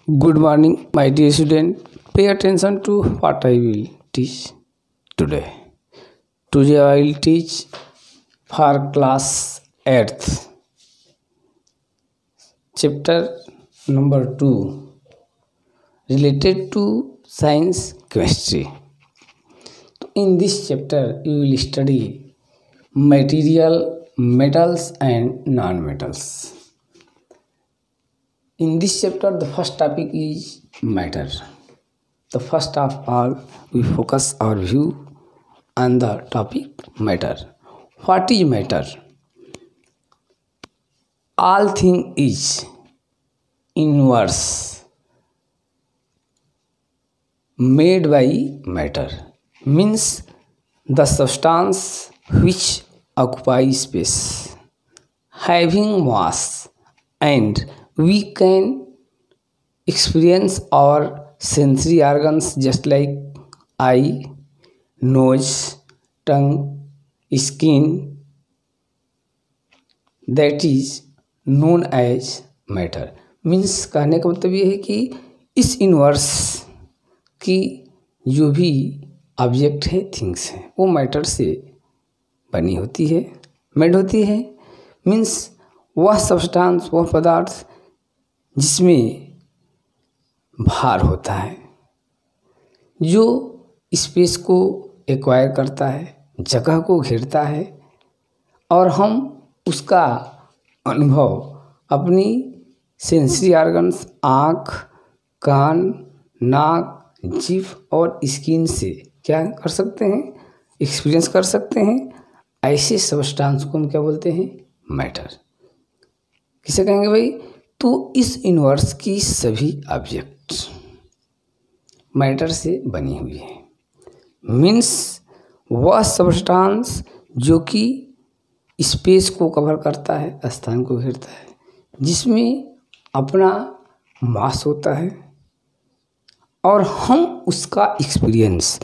Good morning, my dear student. Pay attention to what I will teach today. Today I will teach for class 8th, chapter number 2, related to science chemistry. In this chapter, you will study material, metals and non-metals. In this chapter, the first topic is matter. The first of all, we focus our view on the topic matter. What is matter? All thing is universe made by matter, means the substance which occupies space, having mass, and we can experience our sensory organs just like eye, nose, tongue, skin, that is known as matter. Means कहने का मतलब ये है कि इस universe की जो भी ऑब्जेक्ट है, थिंग्स हैं, वो मैटर से बनी होती है, मेड होती है। मीन्स वह सब्सटेंस, वह पदार्थ जिसमें भार होता है, जो स्पेस को एक्वायर करता है, जगह को घेरता है, और हम उसका अनुभव अपनी सेंसरी ऑर्गन्स आँख, कान, नाक, जीभ और स्किन से क्या कर सकते हैं, एक्सपीरियंस कर सकते हैं। ऐसे सब्सटेंस को हम क्या बोलते हैं, मैटर। किसे कहेंगे भाई? तो इस यूनिवर्स की सभी ऑब्जेक्ट मैटर से बनी हुई है। मीन्स वह सब्सटेंस जो कि स्पेस को कवर करता है, स्थान को घेरता है, जिसमें अपना मास होता है, और हम उसका एक्सपीरियंस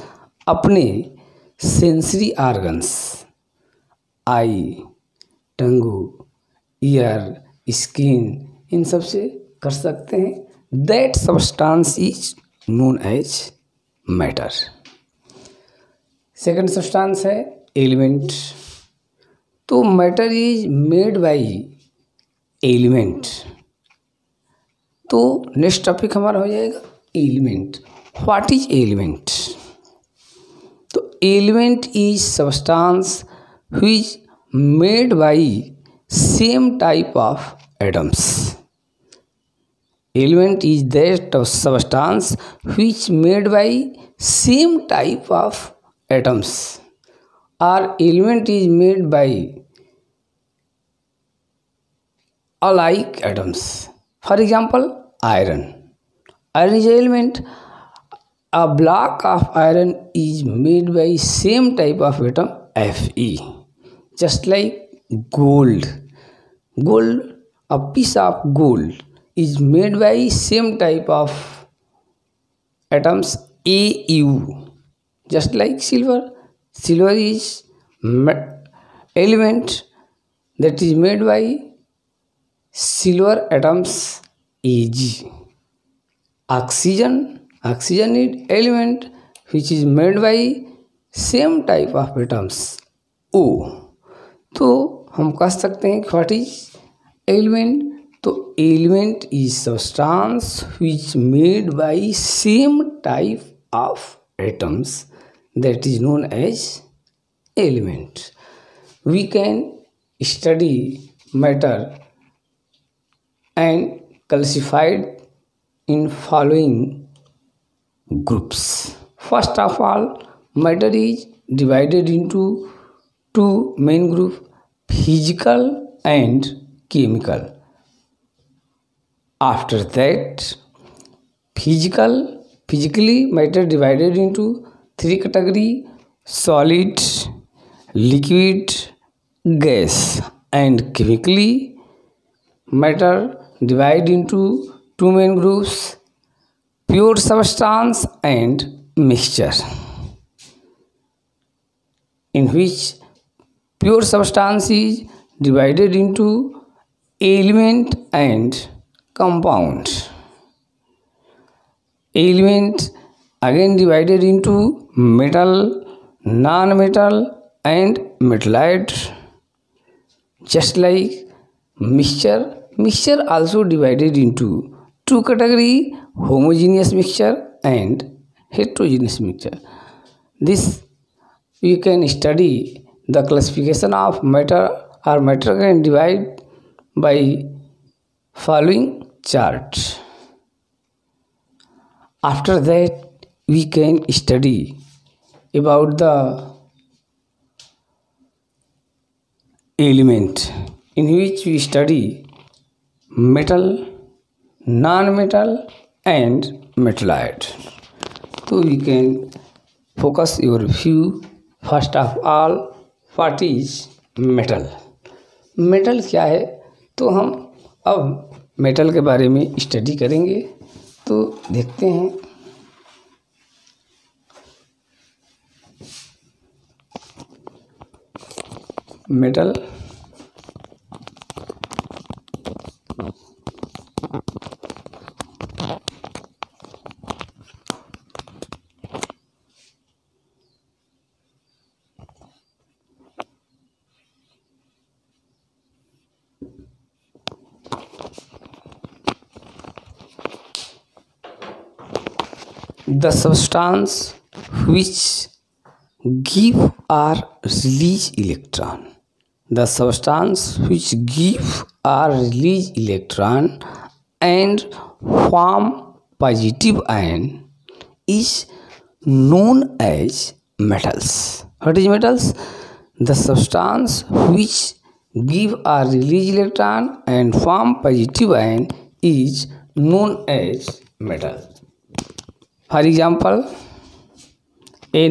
अपने sensory organs eye, tongue, ear, skin, इन सब से कर सकते हैं। That substance is known as matter. Second substance है एलिमेंट। तो matter is made by element. तो नेक्स्ट टॉपिक हमारा हो जाएगा एलिमेंट। What is element? तो element is substance which made by same type of atoms. Element is that substance which made by same type of atoms, or element is made by alike atoms. For example, iron. Iron is an element. A block of iron is made by same type of atom Fe. Just like gold. A piece of gold is made by same type of atoms Au. Just like silver. Silver is element that is made by silver atoms Ag. Oxygen is element which is made by same type of atoms O. तो हम कह सकते हैं what is element? तो element is substance which made by same type of atoms, that is known as element. We can study matter and classified in following groups. First of all, matter is divided into two main group, physical and chemical. After that, physically matter divided into three category: solid, liquid, gas. And chemically matter divided into two main groups: pure substance and mixture, in which pure substance is divided into element and compound. element again divided into metal, non-metal and metalloid. Just like mixture also divided into two category, homogeneous mixture and heterogeneous mixture. This you can study the classification of matter or matter can divide by following chart. After that we can study about the element in which we study metal, non-metal and metalloid. So we can focus your view first of all what is metal. Metal क्या है, तो हम अब metal के बारे में study करेंगे। तो देखते हैं metal. The substance which give or release electron. The substance which give or release electron and form positive ion is known as metals. What is metals? The substance which give or release electron and form positive ion is known as metal. For example, Na,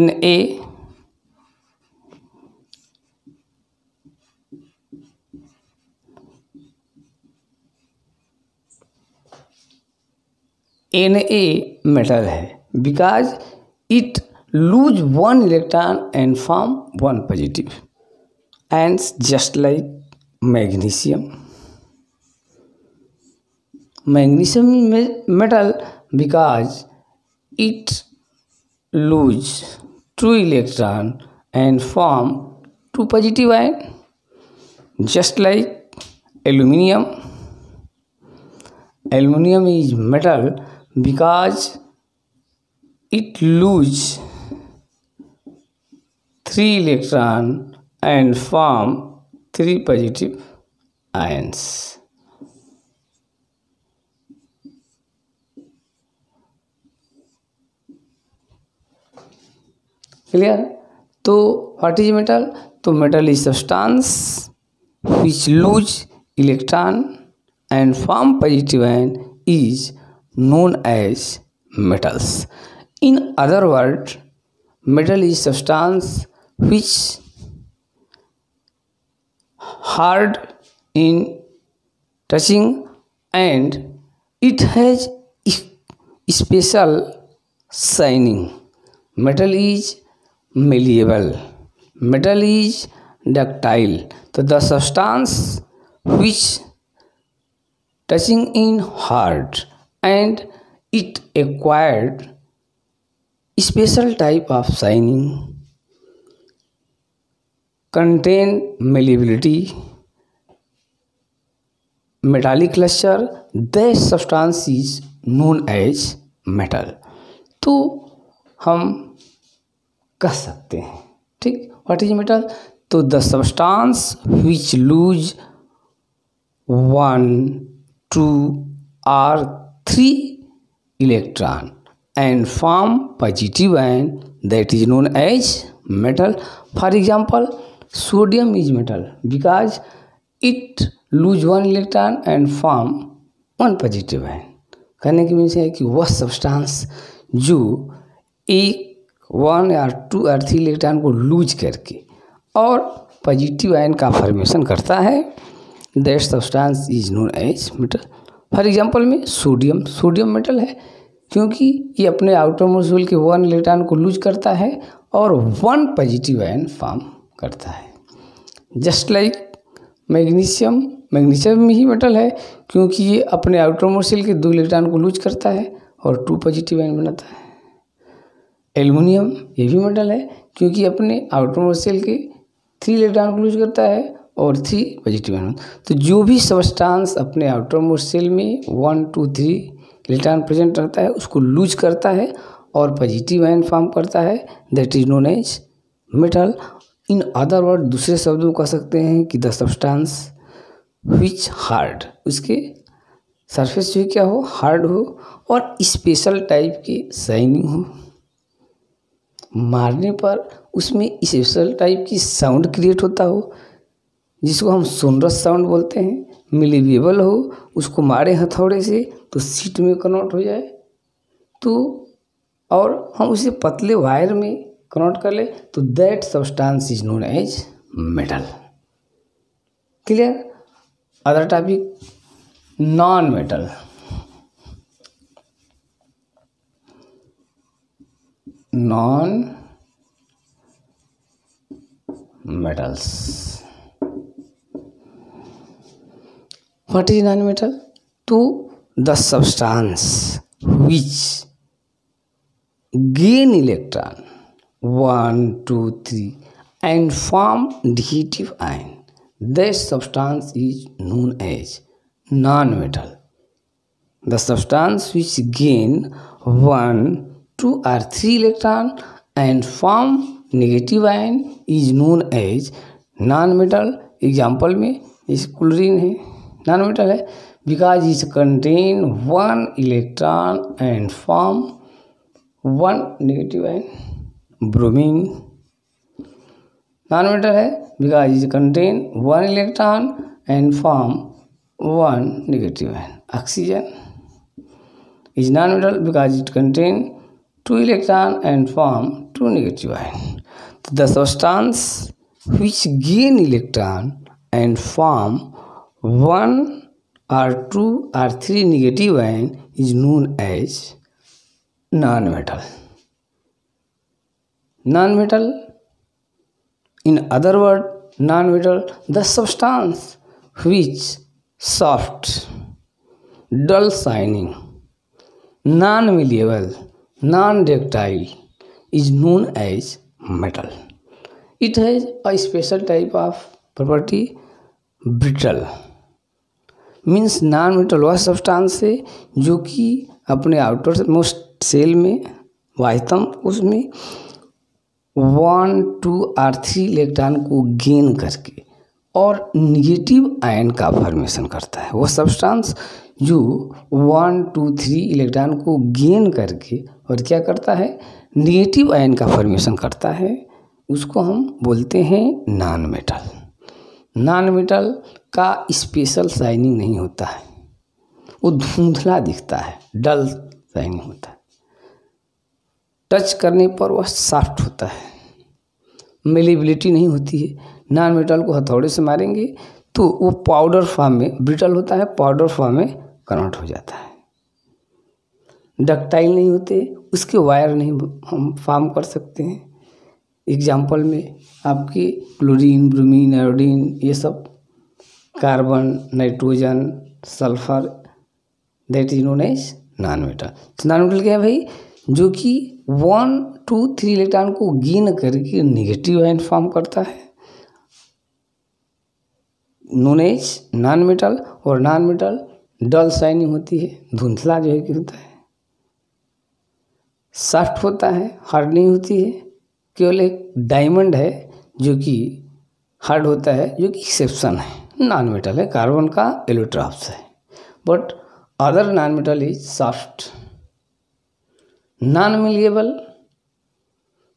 metal है because it lose one electron and form one positive, and just like magnesium. Magnesium is metal because it lose two electron and form two positive ion, just like aluminium. Aluminium is metal because it lose three electron and form three positive ions. Clear. तो what is metal? तो metal is substance which lose electron and form positive ion is known as metals. In other words, metal is substance which hard in touching and it has special shining. Metal is malleable. Metal is ductile. So the substance which touching in hard and it acquired special type of shining, contain malleability, metallic luster, that substance is known as metal. तो हम कह सकते हैं, ठीक, what is metal? तो the substance which loose 1, 2 or 3 electron and form positive ion, that is known as metal. For example, sodium is metal because it lose 1 electron and form 1 positive ion. कहने की means है कि वह substance जो 1 या 2 या 3 electron को loose करके और पॉजिटिव आयन का फॉर्मेशन करता है, that substance is known as metal. For example में सोडियम मेटल है क्योंकि ये अपने आउटर मॉलिक्यूल के 1 इलेक्ट्रॉन को लूज करता है और 1 पॉजिटिव आयन फॉर्म करता है। जस्ट लाइक मैग्नीशियम में ही मेटल है क्योंकि ये अपने आउटर मॉलिक्यूल के 2 इलेक्ट्रॉन को लूज करता है और 2 पॉजिटिव आयन बनाता है। एल्युमिनियम ये भी मेटल है क्योंकि अपने आउटरमोस्ट शेल के 3 इलेक्ट्रॉन को लूज करता है और 3 पॉजिटिव आयन। तो जो भी सब्सटेंस अपने आउटरमोस्ट शेल में 1 2 3 इलेक्ट्रॉन प्रेजेंट रहता है उसको लूज करता है और पॉजिटिव आयन फॉर्म करता है, that is known as metal. In other word दूसरे शब्दों में कह सकते हैं कि द सब्सटेंस विच हार्ड, उसके सरफेस जो क्या हो, हार्ड हो और स्पेशल टाइप की शाइनिंग हो, मारने पर उसमें स्पेशल टाइप की साउंड क्रिएट होता हो जिसको हम सोनरस साउंड बोलते हैं, मिलीवेबल हो, उसको मारे हथौड़े से तो सीट में कन्वर्ट हो जाए, तो और हम उसे पतले वायर में कन्वर्ट कर ले तो that substance is known as metal. Clear. Other topic non metal. Non metals. What is non-metal? To the substance which gain electron 1 2 3 and form negative ion, that substance is known as non-metal. The substance which gain 1 2 or 3 electron and form negative ion is known as non metal. Example में इस chlorine है, non metal है because is contain 1 electron and form 1 negative ion. Bromine non metal है because is contain 1 electron and form 1 negative ion. Oxygen is non metal because it contain 2 electron and form 2 negative ion. The substance which gain electron and form 1 or 2 or 3 negative ion is known as non-metal. Non-metal, in other word, non-metal, the substance which soft, dull shining, non-malleable, non-ductile is known as metal. It has a special type of property, brittle. Means non metal वह substance है जो कि अपने outer most shell में वास्तव उसमें 1 2 और 3 electron को गेन करके और निगेटिव आयन का फॉर्मेशन करता है। वह सब्सटेंस जो 1 2 3 इलेक्ट्रॉन को गेन करके और क्या करता है, निगेटिव आयन का फॉर्मेशन करता है, उसको हम बोलते हैं नॉन मेटल। नॉन मेटल का स्पेशल शाइनिंग नहीं होता है, वो धुंधला दिखता है, डल शाइनिंग होता है, टच करने पर वह सॉफ्ट होता है, मेलेबिलिटी नहीं होती है। नॉन मेटल को हथौड़े से मारेंगे तो वो पाउडर फॉर्म में, ब्रिटल होता है, पाउडर फॉर्म में कन्वर्ट हो जाता है। डक्टाइल नहीं होते, उसके वायर नहीं हम फॉर्म कर सकते हैं। एग्जाम्पल में आपकी क्लोरीन, ब्रोमीन, आयोडीन, ये सब carbon, nitrogen, sulphur, that is known as non metal. तो नॉन मेटल क्या है भाई, जो कि 1 2 3 इलेक्ट्रॉन को गेन करके नेगेटिव आयन फॉर्म करता है, नोन एज नॉन मेटल। और नॉन मेटल डल शाइनिंग होती है, धुंधला जो है कि होता है, सॉफ्ट होता है, हार्ड नहीं होती है। केवल एक डायमंड है जो कि हार्ड होता है, जो कि एक्सेप्शन है, नॉन मेटल है, कार्बन का एलोट्रॉप्स है, but other non metal is soft. Non malleable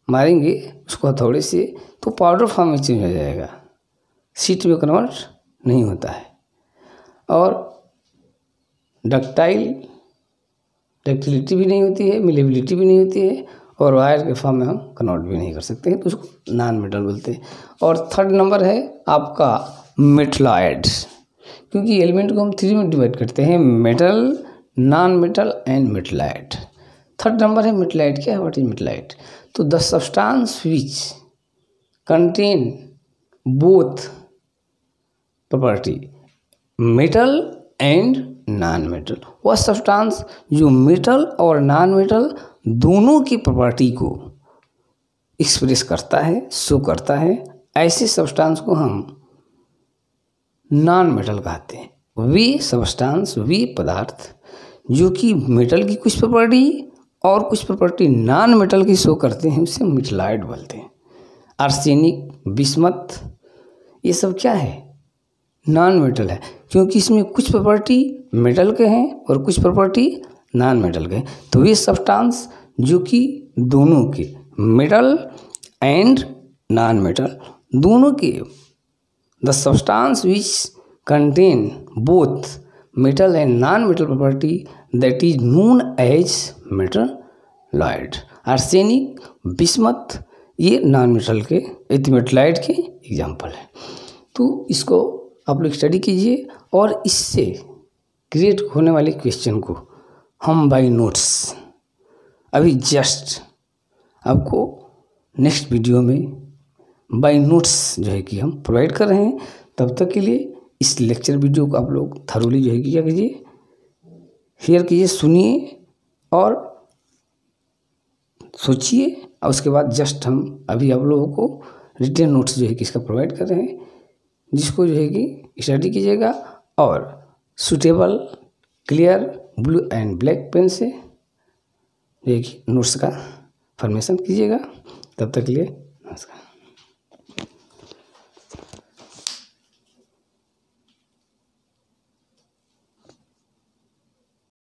मारेंगे उसको हथौड़े से तो पाउडर फॉर्म में चेंज हो जाएगा, शीट में कन्वर्ट नहीं होता है। और डक्टिलिटी भी नहीं होती है, मिलेबिलिटी भी नहीं होती है, और वायर के फॉर्म में हम कन्वर्ट भी नहीं कर सकते हैं, तो उसको नॉन मेटल बोलते हैं। और थर्ड नंबर है आपका मेटलॉइड, क्योंकि एलिमेंट को हम 3 में डिवाइड करते हैं, metal, non metal and metalloid. Third number है मेटलॉइड। क्या है, व्हाट इज मेटलॉइड? तो the substance which contain both property, metal and non metal, वह सब्सटेंस जो मेटल और नॉन मेटल दोनों की प्रॉपर्टी को एक्सप्रेस करता है, शो करता है, ऐसे सब्सटेंस को हम नॉन मेटल कहते हैं। वे सब्सटेंस, वे पदार्थ जो कि मेटल की कुछ प्रॉपर्टी और कुछ प्रॉपर्टी नॉन मेटल की शो करते हैं, उसे मेटलॉइड बोलते हैं। आर्सेनिक, बिस्मथ, ये सब क्या है? नॉन मेटल है, क्योंकि इसमें कुछ प्रॉपर्टी मेटल के हैं और कुछ प्रॉपर्टी नॉन मेटल के हैं। तो ये सब्सटेंस जो कि दोनों के मेटल एंड नॉन मेटल दोनों के, the substance which contain both metal and non metal property that is known as metalloid. Arsenic, bismuth ये नॉन मेटल के, मेटलॉइड के एग्जाम्पल है। तो इसको आप लोग स्टडी कीजिए और इससे क्रिएट होने वाले क्वेश्चन को हम बाय नोट्स अभी जस्ट आपको नेक्स्ट वीडियो में बाय नोट्स जो है कि हम प्रोवाइड कर रहे हैं। तब तक के लिए इस लेक्चर वीडियो को आप लोग थरोली जो है कि क्या कीजिए, शेयर कीजिए, सुनिए और सोचिए, और उसके बाद जस्ट हम अभी आप लोगों को रिटन नोट्स जो है कि इसका प्रोवाइड कर रहे हैं, जिसको जो है कि स्टडी कीजिएगा और suitable clear blue and black pen से जो है कि नोट्स का फॉर्मेशन कीजिएगा। तब तक के लिए नमस्कार।